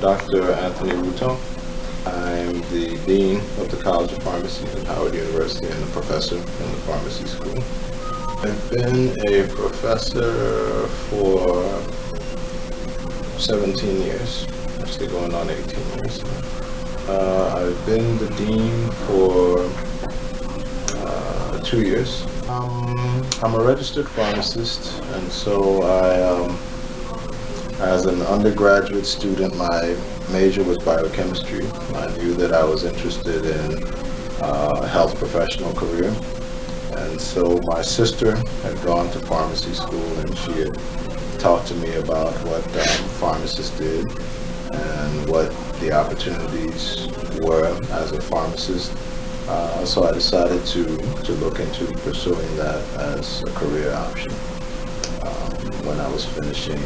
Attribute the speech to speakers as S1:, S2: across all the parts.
S1: Dr. Anthony Ruton. I'm the Dean of the College of Pharmacy at Howard University and a professor in the pharmacy school. I've been a professor for 17 years, actually going on 18 years now. I've been the Dean for 2 years. I'm a registered pharmacist, and so as an undergraduate student, my major was biochemistry. I knew that I was interested in a health professional career, and so my sister had gone to pharmacy school, and she had talked to me about what pharmacists did and what the opportunities were as a pharmacist. So I decided to look into pursuing that as a career option when I was finishing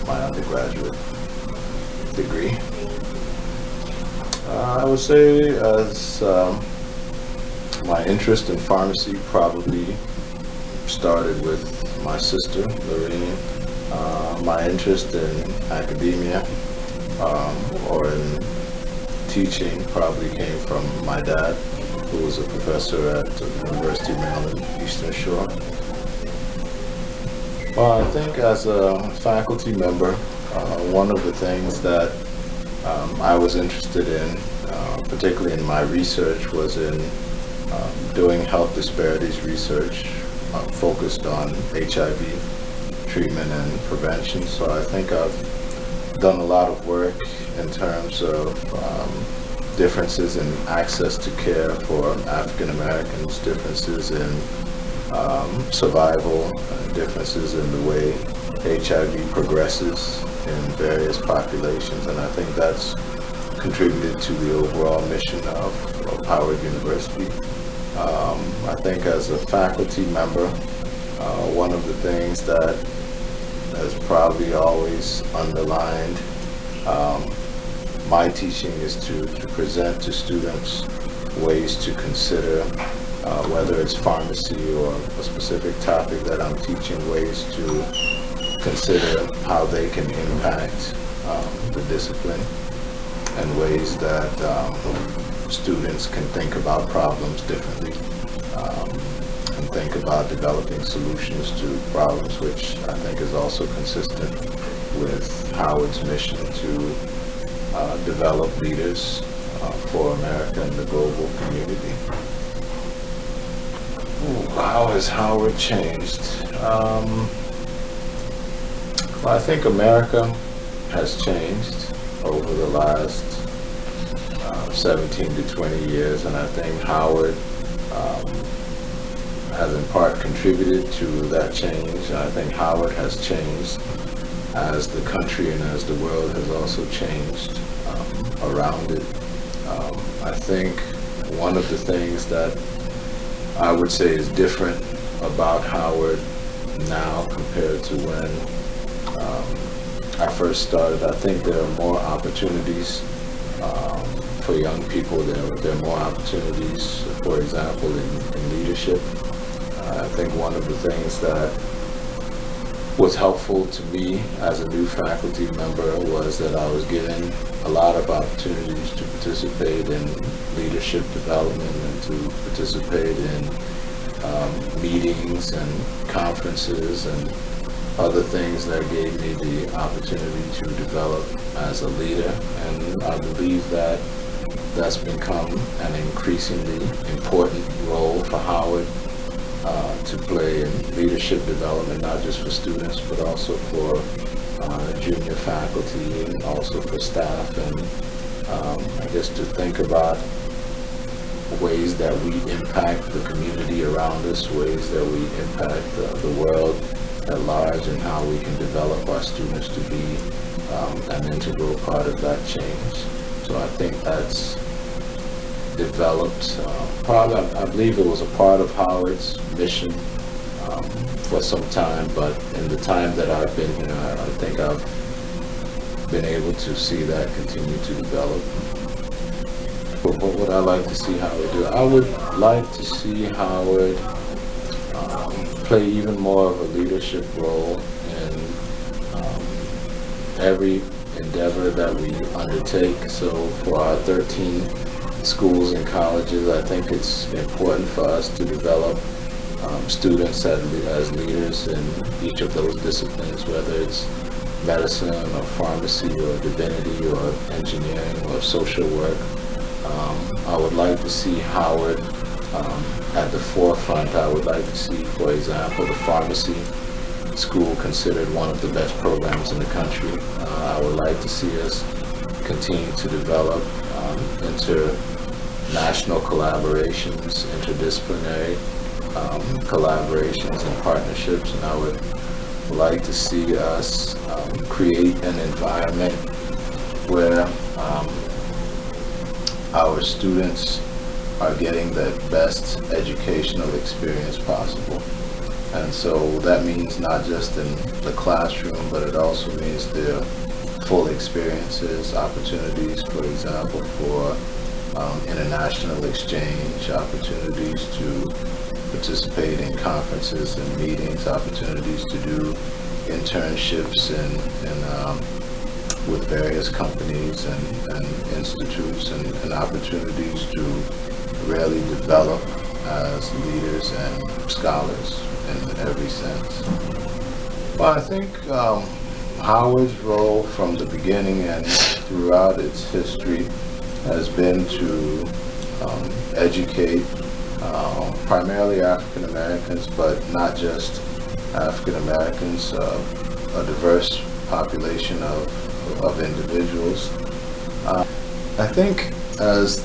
S1: my undergraduate degree. I would say as my interest in pharmacy probably started with my sister, Lorraine. My interest in academia or in teaching probably came from my dad, who was a professor at the University of Maryland, Eastern Shore. Well, I think as a faculty member, one of the things that I was interested in, particularly in my research, was in doing health disparities research focused on HIV treatment and prevention. So I think I've done a lot of work in terms of differences in access to care for African Americans, differences in survival, differences in the way HIV progresses in various populations, and I think that's contributed to the overall mission of Howard University. I think as a faculty member, one of the things that has probably always underlined my teaching is to present to students ways to consider, whether it's pharmacy or a specific topic that I'm teaching, ways to consider how they can impact the discipline, and ways that students can think about problems differently and think about developing solutions to problems, which I think is also consistent with Howard's mission to develop leaders for America and the global community. How has Howard changed? Well, I think America has changed over the last 17 to 20 years, and I think Howard has in part contributed to that change. I think Howard has changed as the country and as the world has also changed around it. I think one of the things that I would say is different about Howard now compared to when I first started, I think there are more opportunities for young people. There are more opportunities, for example, in leadership. I think one of the things that was helpful to me as a new faculty member was that I was given a lot of opportunities to participate in leadership development and to participate in meetings and conferences and other things that gave me the opportunity to develop as a leader. And I believe that that's become an increasingly important role for Howard to play in leadership development, not just for students, but also for junior faculty and also for staff, and I guess to think about ways that we impact the community around us, ways that we impact the world at large, and how we can develop our students to be an integral part of that change. So I think that's developed, I believe it was a part of Howard's mission for some time, but in the time that I've been here, I think I've been able to see that continue to develop. But what would I like to see Howard do? I would like to see Howard play even more of a leadership role in every endeavor that we undertake. So for our 13 schools and colleges, I think it's important for us to develop students as leaders in each of those disciplines, whether it's medicine or pharmacy or divinity or engineering or social work. I would like to see Howard at the forefront. I would like to see, for example, the pharmacy school considered one of the best programs in the country. I would like to see us continue to develop international collaborations, interdisciplinary collaborations and partnerships, and I would like to see us create an environment where our students are getting the best educational experience possible. And so that means not just in the classroom, but it also means their full experiences, opportunities, for example, for international exchange, opportunities to participate in conferences and meetings, opportunities to do internships with various companies and institutes, and opportunities to really develop as leaders and scholars in every sense. Well, I think Howard's role from the beginning and throughout its history has been to educate primarily African Americans, but not just African Americans, a diverse population of individuals. I think, as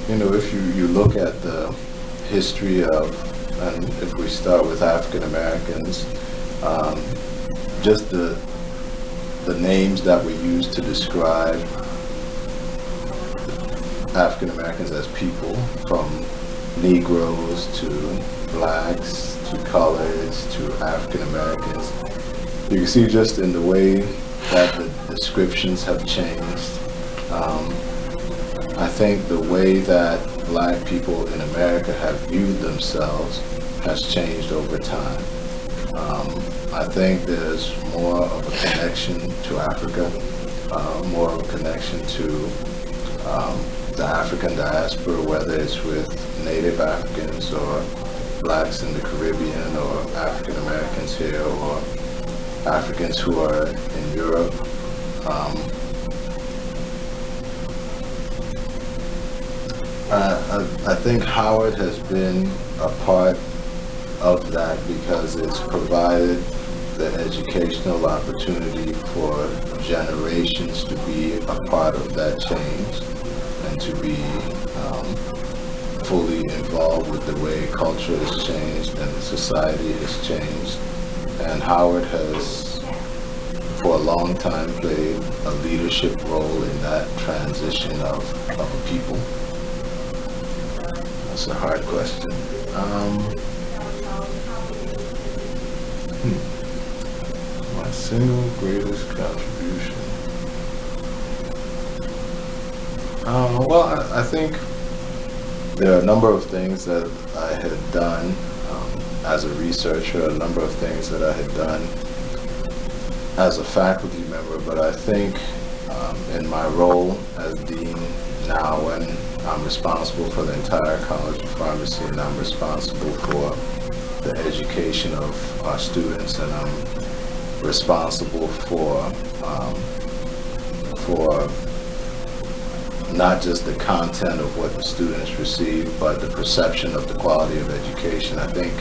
S1: you know, if you look at the history of, and if we start with African Americans, just the names that we use to describe African Americans as people, from Negroes to blacks to coloreds to African Americans, you can see just in the way that the descriptions have changed. I think the way that black people in America have viewed themselves has changed over time. I think there's more of a connection to Africa, more of a connection to the African diaspora, whether it's with Native Africans or blacks in the Caribbean, or African Americans here, or Africans who are in Europe. I think Howard has been a part of that because it's provided the educational opportunity for generations to be a part of that change and to be fully involved with the way culture has changed and society has changed. And Howard has, for a long time, played a leadership role in that transition of a people. That's a hard question. My single greatest contribution. Well, I think there are a number of things that I had done as a researcher, a number of things that I had done as a faculty member, but I think in my role as dean now, when I'm responsible for the entire College of Pharmacy and I'm responsible for the education of our students, and I'm responsible for not just the content of what the students receive, but the perception of the quality of education. I think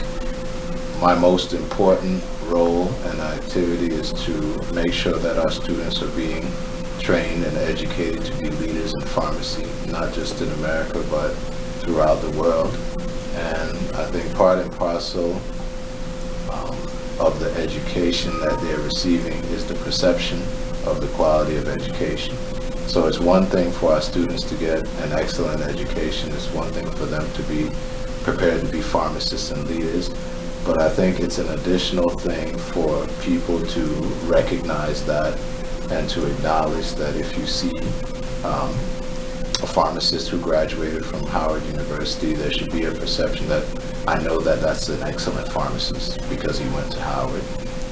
S1: my most important role and activity is to make sure that our students are being trained and educated to be leaders in pharmacy, not just in America, but throughout the world. And I think part and parcel of the education that they're receiving is the perception of the quality of education. So it's one thing for our students to get an excellent education. It's one thing for them to be prepared to be pharmacists and leaders. But I think it's an additional thing for people to recognize that and to acknowledge that if you see a pharmacist who graduated from Howard University, there should be a perception that I know that that's an excellent pharmacist because he went to Howard.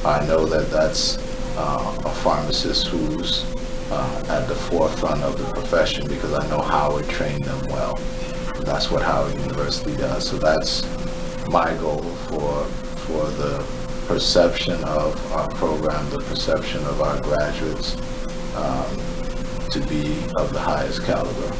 S1: I know that that's a pharmacist who's at the forefront of the profession, because I know Howard trained them well. That's what Howard University does. So that's my goal for the perception of our program, the perception of our graduates, to be of the highest caliber.